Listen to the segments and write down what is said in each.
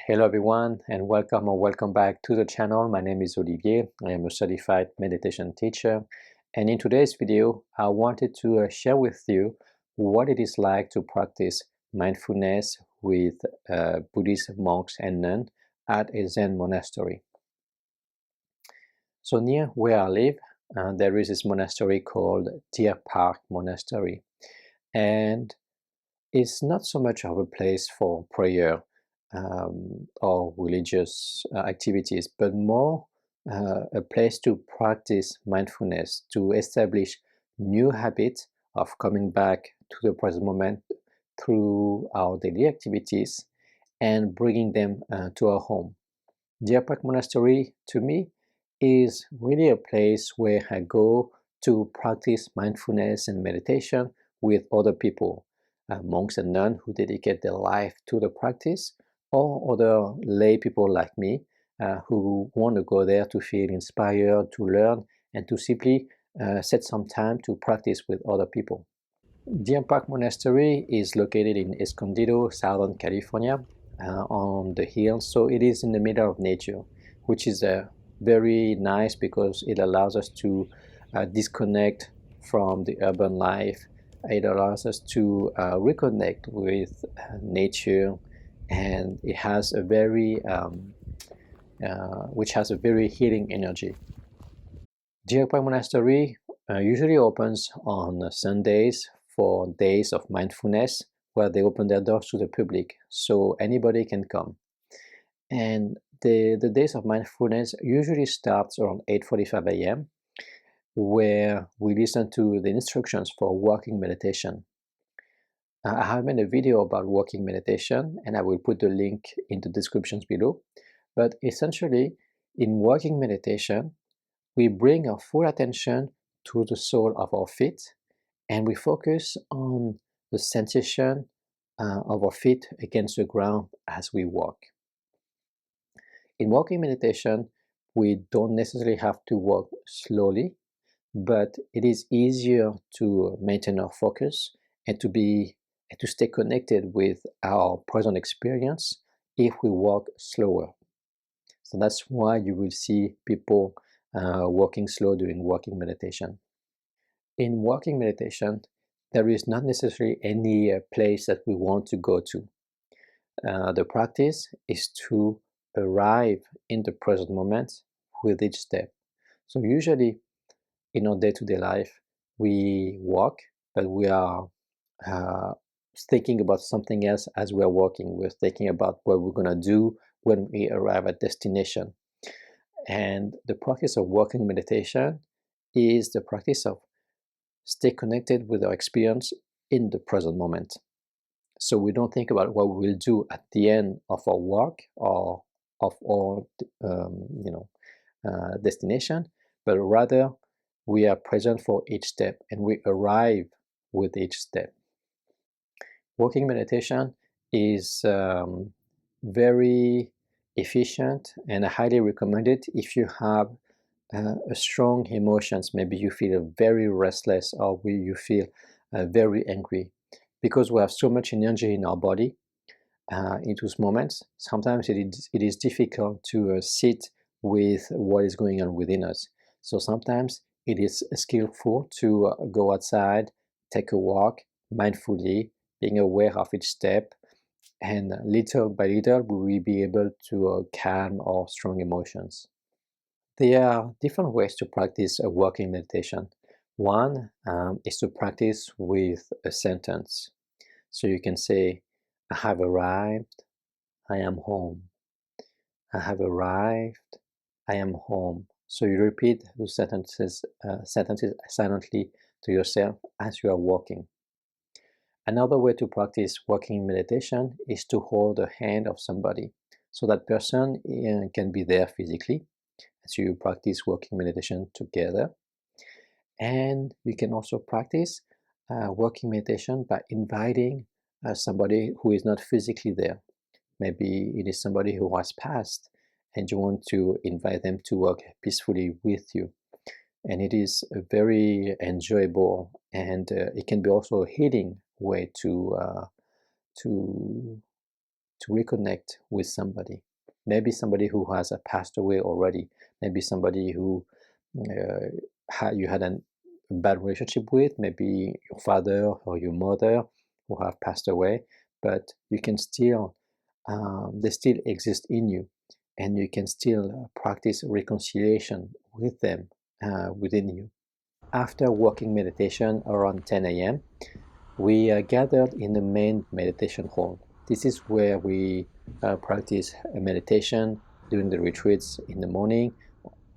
Hello everyone, and welcome or welcome back to the channel. My name is Olivier. I am a certified meditation teacher, and in today's video I wanted to share with you what it is like to practice mindfulness with Buddhist monks and nuns at a Zen monastery. So near where I live, there is this monastery called Deer Park Monastery, and it's not so much of a place for prayer or religious activities, but more a place to practice mindfulness, to establish new habits of coming back to the present moment through our daily activities and bringing them to our home. Deer Park Monastery, to me, is really a place where I go to practice mindfulness and meditation with other people, monks and nuns who dedicate their life to the practice, or other lay people like me who want to go there to feel inspired, to learn, and to simply set some time to practice with other people. Deer Park Monastery is located in Escondido, Southern California, on the hill, so it is in the middle of nature, which is very nice because it allows us to disconnect from the urban life. It allows us to reconnect with nature, and it has a which has a very healing energy. Deer Park Monastery usually opens on Sundays for days of mindfulness, where they open their doors to the public, so anybody can come. And the days of mindfulness usually starts around 8:45 a.m., where we listen to the instructions for walking meditation. I have made a video about walking meditation, and I will put the link in the descriptions below. But essentially, in walking meditation, we bring our full attention to the sole of our feet, and we focus on the sensation of our feet against the ground as we walk. In walking meditation, we don't necessarily have to walk slowly, but it is easier to maintain our focus and to stay connected with our present experience if we walk slower. So that's why you will see people walking slow during walking meditation. In walking meditation, there is not necessarily any place that we want to go to. The practice is to arrive in the present moment with each step. So usually in our day-to-day life, we walk, but we are uh, thinking about something else as we're walking. We're thinking about what we're going to do when we arrive at destination. And the practice of walking meditation is the practice of stay connected with our experience in the present moment. So we don't think about what we will do at the end of our walk or of our destination, but rather we are present for each step and we arrive with each step. Walking meditation is very efficient, and I highly recommend it if you have strong emotions. Maybe you feel very restless, or you feel very angry, because we have so much energy in our body in those moments. Sometimes it is difficult to sit with what is going on within us. So sometimes it is skillful to go outside, take a walk mindfully, being aware of each step, and little by little we will be able to calm our strong emotions. There are different ways to practice a walking meditation. One is to practice with a sentence. So you can say, I have arrived, I am home. I have arrived, I am home. So you repeat those sentences silently to yourself as you are walking. Another way to practice walking meditation is to hold the hand of somebody. So that person can be there physically as you practice walking meditation together. And you can also practice walking meditation by inviting somebody who is not physically there. Maybe it is somebody who has passed and you want to invite them to walk peacefully with you. And it is a very enjoyable, and it can be also a healing way to to reconnect with somebody. Maybe somebody who has passed away already. Maybe somebody who you had a bad relationship with, maybe your father or your mother who have passed away, but you can still, they still exist in you, and you can still practice reconciliation with them within you. After walking meditation around 10 a.m., we gathered in the main meditation hall. This is where we practice meditation during the retreats in the morning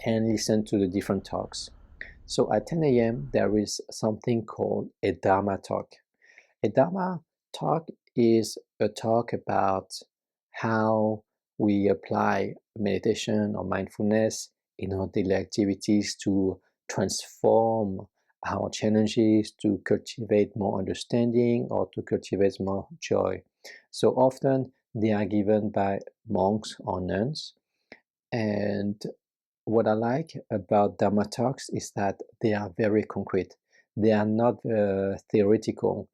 and listen to the different talks. So at 10 a.m., there is something called a Dharma Talk. A Dharma Talk is a talk about how we apply meditation or mindfulness in our daily activities to transform our challenges, to cultivate more understanding or to cultivate more joy. So often they are given by monks or nuns, and what I like about Dharma talks is that they are very concrete. They are not theoretical.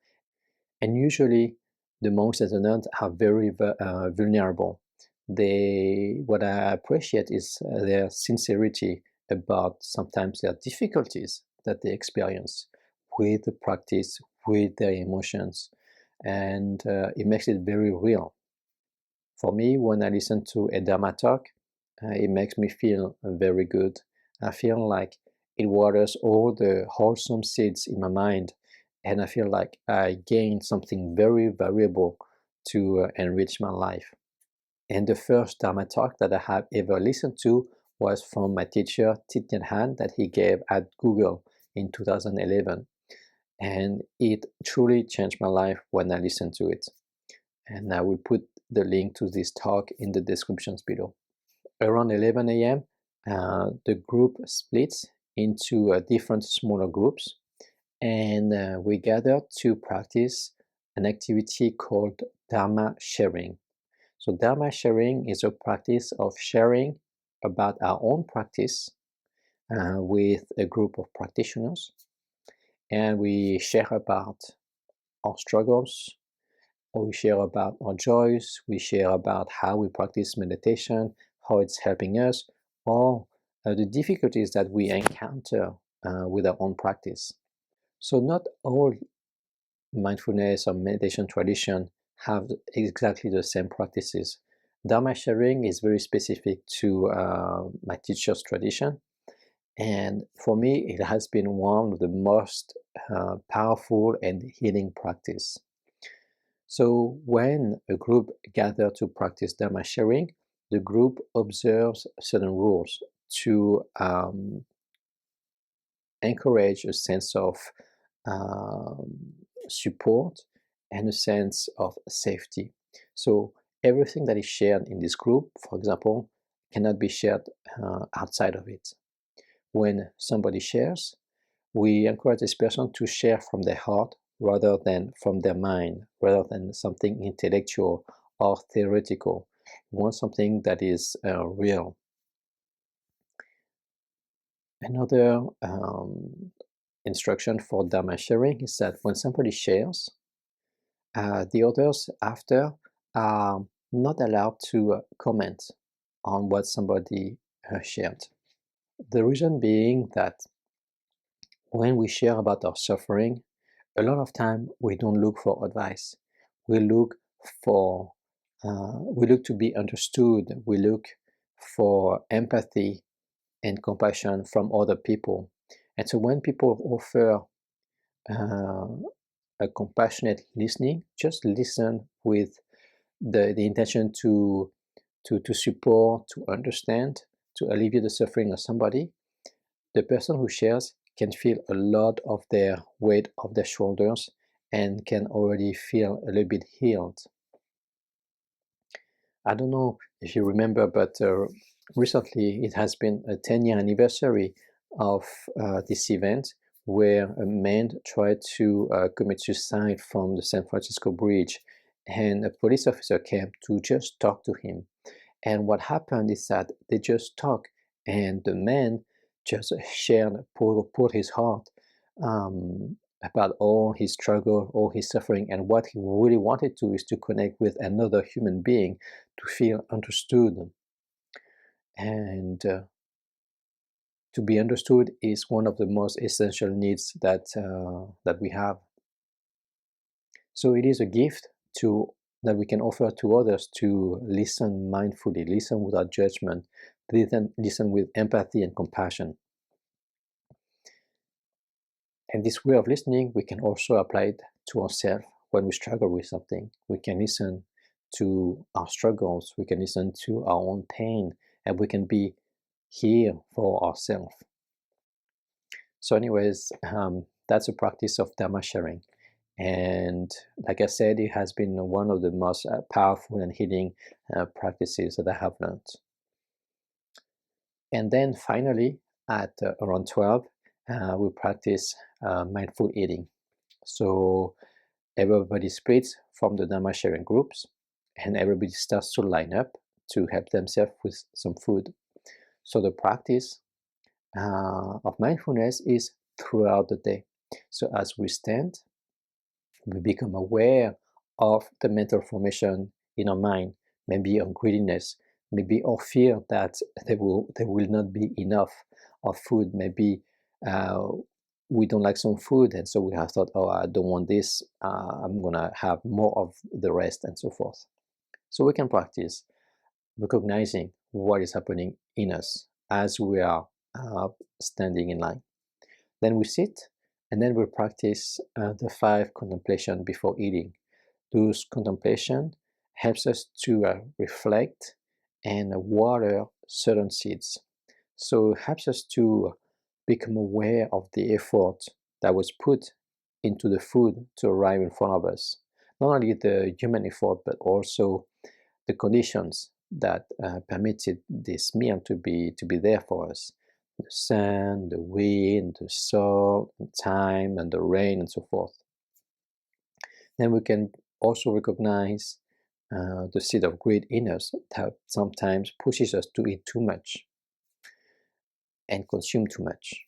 And usually the monks and the nuns are very vulnerable. What I appreciate is their sincerity about sometimes their difficulties that they experience with the practice, with their emotions. And it makes it very real. For me, when I listen to a Dharma talk, it makes me feel very good. I feel like it waters all the wholesome seeds in my mind, and I feel like I gain something very valuable to enrich my life. And the first Dharma talk that I have ever listened to was from my teacher, Thich Nhat Hanh, that he gave at Google in 2011. And it truly changed my life when I listened to it. And I will put the link to this talk in the descriptions below. Around 11 a.m., the group splits into different smaller groups, and we gather to practice an activity called Dharma sharing. So Dharma sharing is a practice of sharing about our own practice with a group of practitioners, and we share about our struggles, or we share about our joys, we share about how we practice meditation, how it's helping us, or the difficulties that we encounter with our own practice. So not all mindfulness or meditation tradition have exactly the same practices. Dharma sharing is very specific to my teacher's tradition, and for me it has been one of the most powerful and healing practice. So when a group gathers to practice Dharma sharing, the group observes certain rules to encourage a sense of um, support and a sense of safety. So everything that is shared in this group, for example, cannot be shared outside of it. When somebody shares, we encourage this person to share from their heart rather than from their mind, rather than something intellectual or theoretical. We want something that is real. Another instruction for Dharma sharing is that when somebody shares, the others after are not allowed to comment on what somebody shared. The reason being that when we share about our suffering, a lot of time we don't look for advice. We look for, we look to be understood. We look for empathy and compassion from other people. And so when people offer uh, a compassionate listening, just listen with the intention to support, to understand, to alleviate the suffering of somebody, the person who shares can feel a lot of their weight off their shoulders and can already feel a little bit healed. I don't know if you remember, but recently it has been a 10-year anniversary of this event where a man tried to commit suicide from the San Francisco Bridge, and a police officer came to just talk to him. And what happened is that they just talked, and the man just shared, poured his heart. about all his struggle, all his suffering, and what he really wanted to is to connect with another human being, to feel understood. And to be understood is one of the most essential needs that we have. So it is a gift to that we can offer to others, to listen mindfully, listen without judgment, listen with empathy and compassion. And this way of listening, we can also apply it to ourselves when we struggle with something. We can listen to our struggles, we can listen to our own pain, and we can be here for ourselves. So anyways, that's a practice of Dharma sharing. And like I said, it has been one of the most powerful and healing practices that I have learned. And then finally, at around 12, we practice mindful eating. So everybody splits from the Dharma sharing groups, and everybody starts to line up to help themselves with some food. So the practice of mindfulness is throughout the day. So as we stand, we become aware of the mental formation in our mind, maybe our greediness, maybe our fear that there will not be enough of food, maybe uh, we don't like some food, and so we have thought, oh, I don't want this, I'm gonna have more of the rest, and so forth. So we can practice recognizing what is happening in us as we are standing in line. Then we sit, and then we practice the 5 contemplation before eating. Those contemplation helps us to reflect and water certain seeds. So it helps us to become aware of the effort that was put into the food to arrive in front of us. Not only the human effort, but also the conditions that permitted this meal to be there for us. The sun, the wind, the soil, the time, and the rain, and so forth. Then we can also recognize the seed of greed in us that sometimes pushes us to eat too much and consume too much.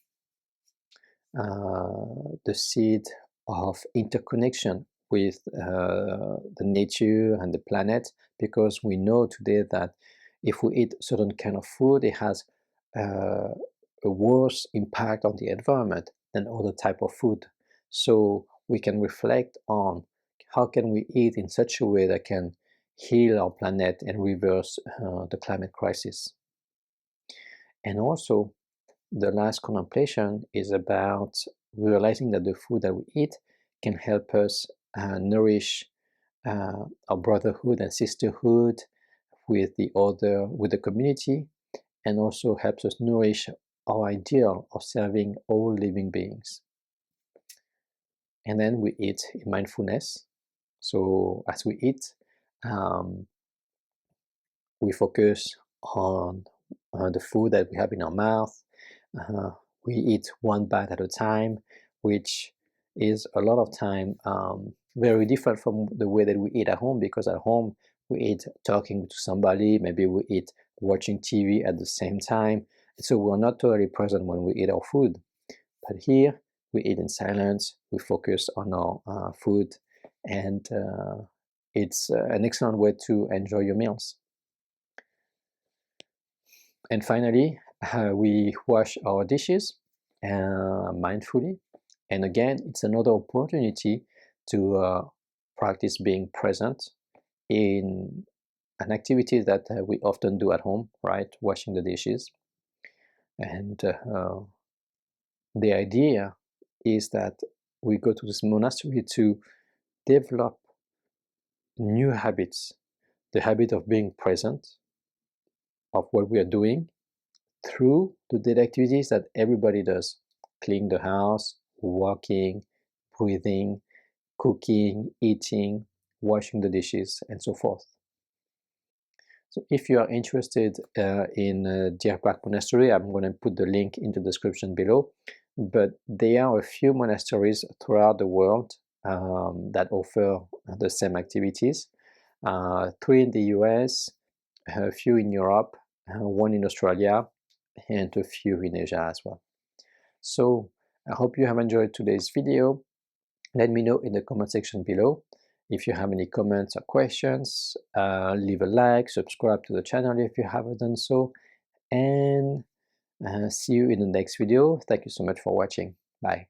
The seed of interconnection with the nature and the planet, because we know today that if we eat certain kind of food, it has uh, a worse impact on the environment than other type of food. So we can reflect on how can we eat in such a way that can heal our planet and reverse the climate crisis. And also, the last contemplation is about realizing that the food that we eat can help us nourish our brotherhood and sisterhood with with the community, and also helps us nourish our ideal of serving all living beings. And then we eat in mindfulness. So as we eat, um, we focus on the food that we have in our mouth. Uh, we eat one bite at a time, which is a lot of time very different from the way that we eat at home, because at home we eat talking to somebody, maybe we eat watching TV at the same time. So we're not totally present when we eat our food. But here we eat in silence, we focus on our food, and it's an excellent way to enjoy your meals. And finally, we wash our dishes mindfully. And again, it's another opportunity to practice being present in an activity that we often do at home, right? Washing the dishes. And the idea is that we go to this monastery to develop new habits, the habit of being present, of what we are doing, through the daily activities that everybody does: cleaning the house, walking, breathing, cooking, eating, washing the dishes, and so forth. So if you are interested in Deer Park Monastery, I'm going to put the link in the description below. But there are a few monasteries throughout the world that offer the same activities. 3 in the US, a few in Europe, 1 in Australia, and a few in Asia as well. So I hope you have enjoyed today's video. Let me know in the comment section below. If you have any comments or questions, leave a like, subscribe to the channel if you haven't done so, and see you in the next video. Thank you so much for watching. Bye.